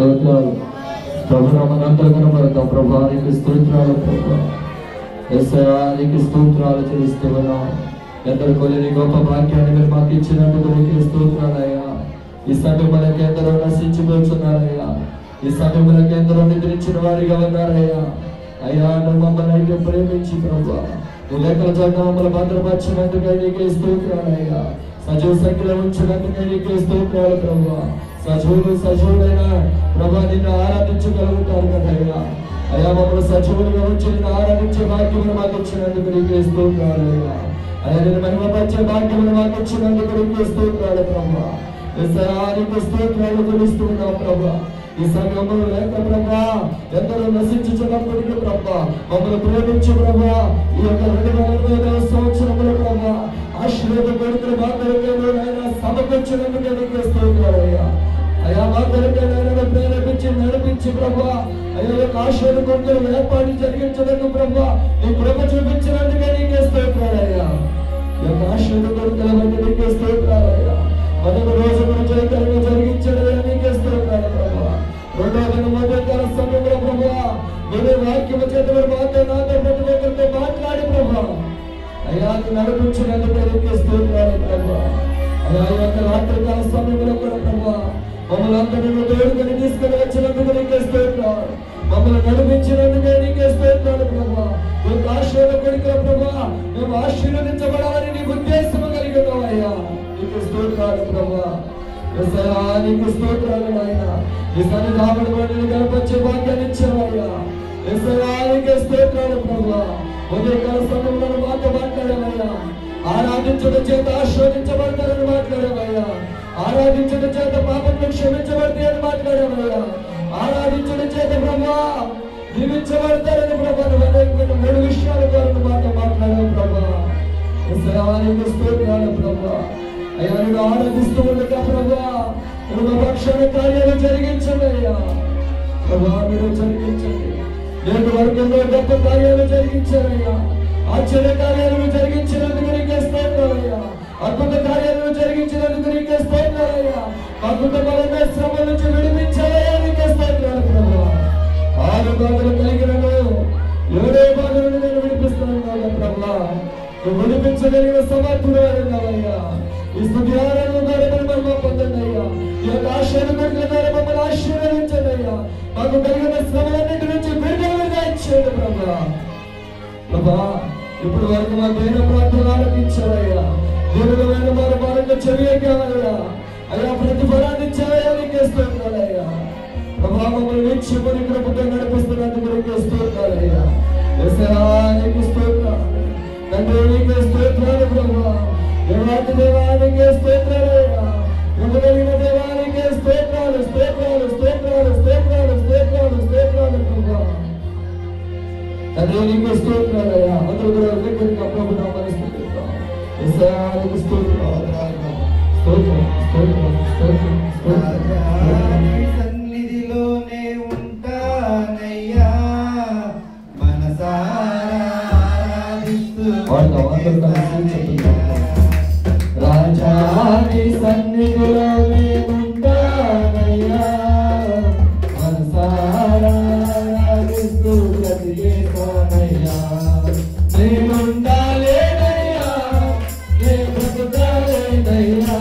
స్తోత్రాలు ప్రభు. మనందరూ కనబడతాం ప్రభా, నీకు స్తోత్రాలు ప్రభు. యేసయ్యా నీకు స్తోత్రాలు చెల్లిస్తున్నాం. ఎందరికో నీ గొప్ప వాక్యాన్ని మీరు మాకు ఇచ్చినందుకు నీకు స్తోత్రాలయ్యా. ఈ సమయంలోకి ఎందరో నశించిపోతున్నారయ్యా. ఈ సమయంలోకి ఎందరో నిద్రించిన వారిగా ఉన్నారయ్యా. అయ్యా నువ్వు మమ్మల్ని అయితే ప్రేమించి ప్రభు నువ్వు లెక్కల చోట మమ్మల్ని భద్రపరిచినందుకై నీకే స్తోత్రాలయ్యా. సజీవ సంఖ్యలో ఉంచినందుకై నీకే స్తోత్రాలు ప్రభు. సజీవుడైన ప్రభా నిన్ను ఆరాధించగలుగుతారు కదయ్యా. అయ్యా మమ్మల్ని సజీవులుగా ఉంచి నిన్ను ఆరాధించే భాగ్యమును మాకు ఇచ్చినందుకు నీకే స్తోత్రాలయ్యా. అయ్యా నిన్ను మహిమపరిచే భాగ్యమును మాకు ఇచ్చినందుకు నీకే స్తోత్రాలు ప్రభా. నీకు స్తోత్రాలు తెలుస్తున్నాం ప్రభా. ఈ సమయంలో లేక ప్రభా ఎందరో నశించున్నప్పటికీ ప్రభా మమ్మల్ని ప్రేమించి ప్రభా ఈ యొక్క 2025వ సంవత్సరంలో ప్రభా ఆశీర్వాద కొడుకులు మా కొరకైనా సమకూర్చినందుకే నీకు స్తోత్రాలయ్యా. అయ్యా మా కొరకైనా ప్రేరేపించి నడిపించి ప్రభా అయ్యా యొక్క ఆశీర్వాద కొడుకులు ఏర్పాటు జరిగించడానికి ప్రభా నీ కృప చూపించినందుకే నీకే స్తోత్రాలయ్యా. ఈ యొక్క ఆశీర్వాద కొడుకుల బట్టి నీకే స్తోత్రాలయ్యా. మొదటి రోజు జయకరంగా జరిగించడం నీకే స్తోత్రాలు ప్రభా. రెండవ దిన మొదటి సమయంలో ప్రభా మీరు వాక్యము చేత మాతో నాతో ప్రతి ఒక్కరితో మాట్లాడి ప్రభా అయ్యా నడిపించినందుకు నీకే స్తోత్రాలు ప్రభా. అయ్యా ఈ యొక్క రాత్రికాల సమయంలో కూడా ప్రభా మమ్మల్ని అందరినీ తోడుకొని తీసుకుని వచ్చినందుకు నీకే స్తోత్రాలు. మమ్మల్ని నడిపించినందుకే నీకే స్తోత్రాలు ప్రభా. ఒక ఆశీర్వాద కొడుకుల ప్రభా మేము ఆశీర్వదించబడాలని నీకు ఉద్దేశం కలిగి ఉన్నావయ్యా. నీకు స్తోత్రాలు ప్రభా. నీకు స్తోత్రాలు నాయన. ఈ సన్నిధానంలో గణపరిచే భాగ్యాన్ని ఇచ్చావయ్యా. నీకే స్తోత్రాలు ప్రభా. ఉదయకాల సమయంలో మాతో మాట్లాడమయ్యా. ఆరాధించడం చేత ఆశీర్వదించబడతారని మాట్లాడమయ్యా. ఆరాధించడం చేత పాపంలో క్షమించబడితే అని మాట్లాడమయ్యా. ఆరాధించడం చేత ప్రభా దీవించబడతారని ప్రభా 3 విషయాల ద్వారా మాతో మాట్లాడావు ప్రభా. నీకు స్తోత్రాలు ప్రభా. అయ్యా నేను ఆరాధిస్తూ ఉండగా ప్రభా నువ్వు పక్షాన కార్యాలు జరిగించండి అయ్యా. ప్రభా మీరు జరిగించండి. నేటి వర్గంలో గొప్ప కార్యాలు జరిగించారయ్యా. ఆశ్చర్య కార్యాలను జరిగించినందుకు నీకే స్తోత్రాలయ్యా. అద్భుత కార్యాలను జరిగించినందుకు నీకే స్తోత్రాలయ్యా. మా కుటుంబాలనే శ్రమ నుంచి విడిపించాలయ్యా. నీకే స్తోత్రాలు ప్రభా. 6 బాధలు కలిగినను 7వ బాధ నుండి నేను విడిపిస్తున్నాను ప్రభా. నువ్వు విడిపించగలిగిన సమర్థుడు అయ్యా. ఈ స్తుతి ఆరాధన ద్వారా మహిమ పొందండి అయ్యా. ఈ యొక్క ఆశీర్వాదం ద్వారా మమ్మల్ని ఆశీర్వదించండి అయ్యా. మాకు కలిగిన శ్రమలన్నిటి నుంచి విడుదలగా ఇచ్చేయండి ప్రభా. ప్రభా ఇప్పుడు వరకు మా దేన ప్రార్థన ఆలకించారయ్యా. దేవుడమైన వారు మరొక చెవియే కావాలయ్యా. అయ్యా ప్రతిఫలాన్ని ఇచ్చారయ్యా. నీకే స్తోత్రాలయ్యా. ప్రభా మమ్మల్ని నిత్యముని కృపతో నడిపిస్తున్నందుకు నీకే స్తోత్రాలయ్యా. నీకు స్తోత్రాలు తండ్రి. నీకే స్తోత్రాలు ప్రభా. దేవాది దేవానికి స్తోత్రాలయ్యా. కృపగలిగిన దేవానికి స్తోత్రాలు స్తోత్రాలు స్తోత్రాలు స్తోత్రాలు స్తోత్రాలు స్తోత్రాలు ప్రభా. తండ్రి నీకు స్తోత్రాలయ్యా. అందరూ కూడా దగ్గరికి ప్రభు నామమున స్తుతిస్తాం. యేసయ్యానికి స్తోత్రాలు స్తోత్రం స్తోత్రం స్తోత్రం స్తోత్రం. సన్నిధిలోనే ఉంటానయ్యా మనసారా రాజాని సన్నిధిలోనే ఉంటానయ్యా. మనసారా ఆరాధిస్తూ బ్రతికేస్తానయ్యా. నేనుండాలేనయ్యా. నే బ్రతుకాలేనయ్యా.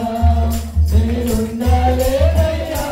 నేనుండాలేనయ్యా.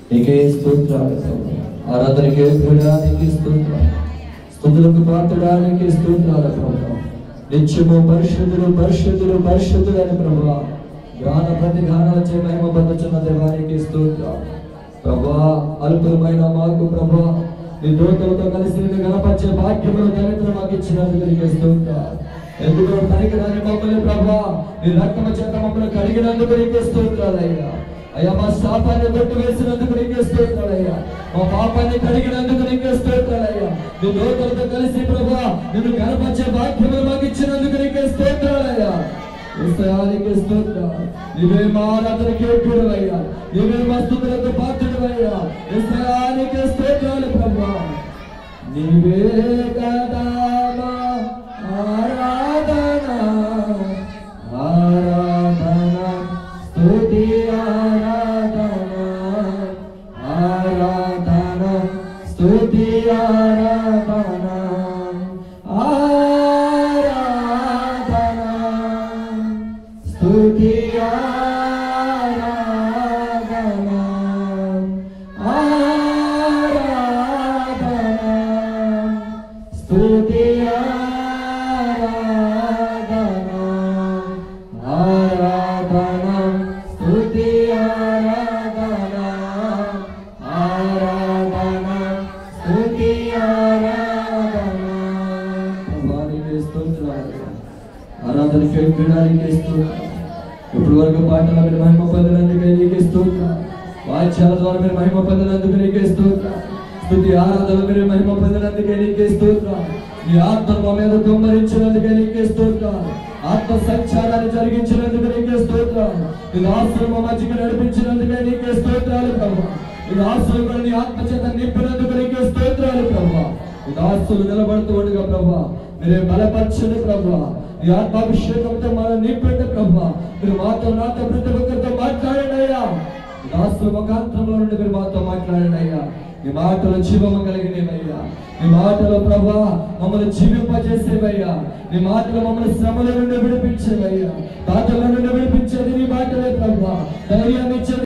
నీకే స్తోత్రాలు ప్రభు, ఆరాధనకే నీకే స్తోత్రాలు, స్తుతులకు పాత్రడానికి స్తోత్రాలు ప్రభు. నిత్యము పరిశుద్ధులు పరిశుద్ధులు పరిశుద్ధులు అని ప్రభు గాన ప్రతి గానాలచే మహిమ పొందుచున్న దేవానికి స్తోత్రాలు ప్రభు. అల్పులమైన మాకు ప్రభు నీ దూతలతో కలిసి నిన్ను గణపరిచే భాగ్యములు దరిద్రం మాకు ఇచ్చినందుకు నీకే స్తోత్రాలు. ఎందుకో తరిగిరాని మమ్మల్ని ప్రభు నీ రక్తము చేత మమ్మల్ని కడిగినందుకు నీకే స్తోత్రాలయ్యా. అయ్యా మా శాపాన్ని కొట్టు వేసినందుకు నీకే స్తోత్రాలయ్యా. మా పాపాన్ని కడిగినందుకు నీకే స్తోత్రాలయ్యా. నీ దూతలతో కలిసి ప్రభు నిన్ను గణపరిచే భాగ్యములు మాకు ఇచ్చినందుకు నీకే స్తోత్రాలయ్యా. యేసయ్యానికి స్తోత్రాలు. నీవే మా ఆరాధనకి యోగ్యుడవయ్యా, నీవే మా స్తుతులకు పాత్రుడవయ్యా. యేసయ్యానికి స్తోత్రాలు ప్రభు. నీవే కదా మా ఆరాధన ఆరాధన స్తుతి ఆరాధన ఆరాధన స్తుతి ఆరాధన స్తుతి ఆరాధన ఆరాధన స్తుతి ఆరాధన ఆరాధన స్తుతి ఆరాధన ఆరాధన స్తుతి ఆరాధన. ప్రభువానికి స్తోత్రాలు, ఆరాధనకి యోగ్యుడానికి స్తోత్రాలు. ఇప్పుడు వరకు పాటల మీరు మహిమ పొందినందుకు నీకే స్తోత్రాలు, వాయిద్యాల ద్వారా మీరు మహిమ పొందినందుకు నీకే స్తోత్రాలు, స్తుతి ఆరాధన మీరు మహిమ పొందినందుకే నీకే స్తోత్రాలు. నీ ఆత్మ మా మీద కుమ్మరించినందుకే నీకే స్తోత్రాలు, ఆత్మ సంచారాన్ని జరిగించినందుకు నీకే స్తోత్రాలు. నీ దాసులు మా మధ్యకి నడిపించినందుకే నీకే స్తోత్రాలు ప్రభు. నీ దాసులు కూడా నీ ఆత్మ చేత నింపినందుకు నీకే స్తోత్రాలు ప్రభు. నీ దాసులు నిలబడుతూ ఉండగా ప్రభు మీరే బలపరచండి ప్రభు. నీ ఆత్మాభిషేకంతో మనం నింపండి ప్రభు. మీరు మాతో నాతో ప్రతి ఒక్కరితో మాట్లాడండి అయ్యా. దాసుల ముఖాంతంలో నుండి మీరు మాతో మాట్లాడండి అయ్యా. నీ మాటలు జీవము కలిగినవయ్యా. నీ మాటలు ప్రభా మమ్మల్ని జీవింపజేసేవయ్యా. నీ మాటలు మమ్మల్ని శ్రమల నుండి విడిపించేవయ్యా. బాధల నుండి విడిపించేది నీ మాటలే ప్రభా. ధైర్యాన్ని ఇచ్చే